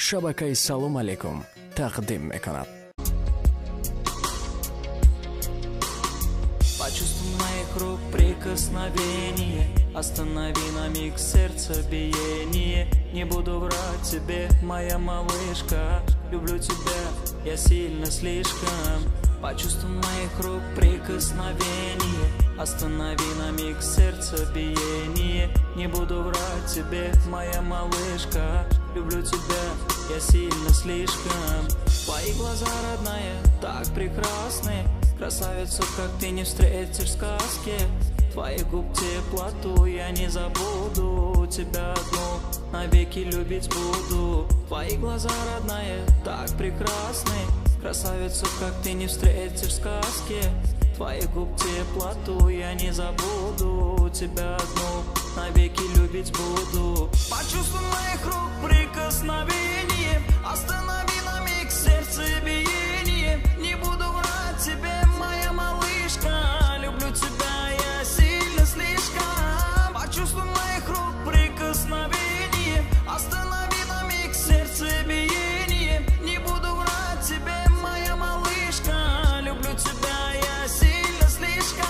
шабакаи салом алейкум тақдим мекунад. Почувствуй моих рук прикосновение, останови на миг сердцебиение. Не буду врать тебе, моя малышка, люблю тебя, я сильно слишком. Почувствуй моих рук прикосновение, останови на миг сердцебиение. Не буду врать тебе, моя малышка, люблю тебя, я сильно слишком. Твои глаза, родная, так прекрасны, красавицу, как ты, не встретишь в сказке. Твоих губ теплоту я не забуду, тебя одну навеки любить буду. Твои глаза, родная, так прекрасны, красавицу, как ты, не встретишь в сказке. Твоих губ теплоту я не забуду, тебя одну навеки любить буду. Почувствуй моих рук прикосновение, останови на миг сердцебиение. Не буду врать тебе, моя малышка, люблю тебя, я сильно слишком. Почувствуй моих рук прикосновение, останови на миг сердцебиение. Не буду врать тебе, моя малышка, люблю тебя, я сильно слишком.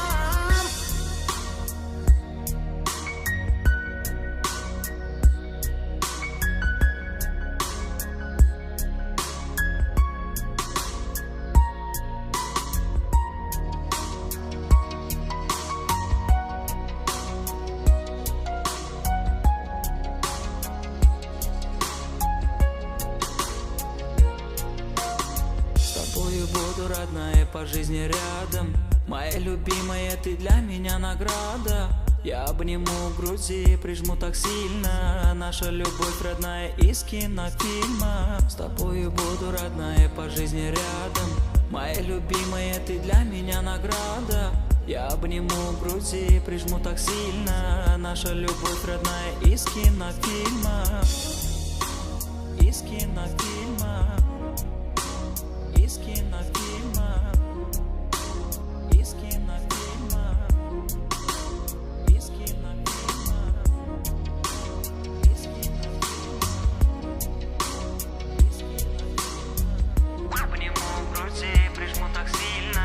Буду, родная, по жизни рядом. Моя любимая, ты для меня награда. Я обниму груди, прижму так сильно. Наша любовь, родная, из кинофильма. С тобою буду, родная, по жизни рядом. Моя любимая, ты для меня награда. Я обниму груди, прижму так сильно. Наша любовь, родная, из кинофильма. Из кинофильма. Из кинофильма, из кинофильма, из кинофильма, из кинофильма. Обниму груди, прижму так сильно.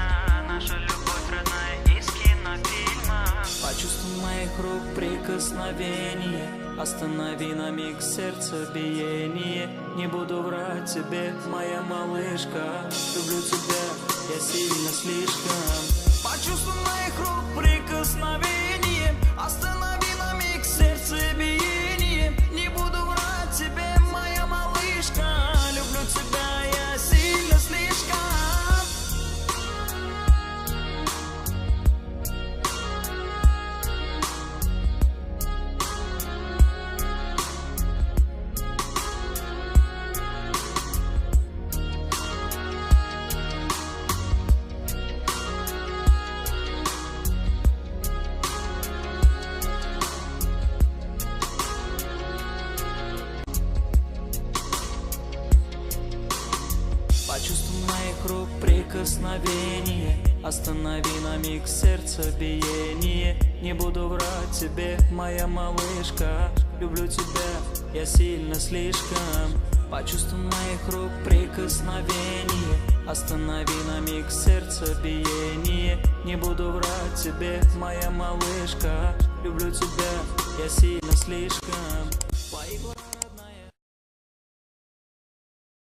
Наша любовь, родная, из кинофильма. Почувствуй моих рук прикосновение, останови на миг сердцебиение. Не буду врать тебе, моя малышка, люблю тебя, я сильно слишком. Почувствуй моих рук прикосновение, останови на миг сердцебиение. Не буду врать тебе, моя малышка, люблю тебя, я сильно слишком. Почувствуй моих рук прикосновение, останови на миг сердцебиение. Не буду врать тебе, моя малышка, люблю тебя, я сильно слишком. Почувствуй моих рук прикосновение, останови на миг сердцебиение. Не буду врать тебе, моя малышка, люблю тебя, я сильно слишком.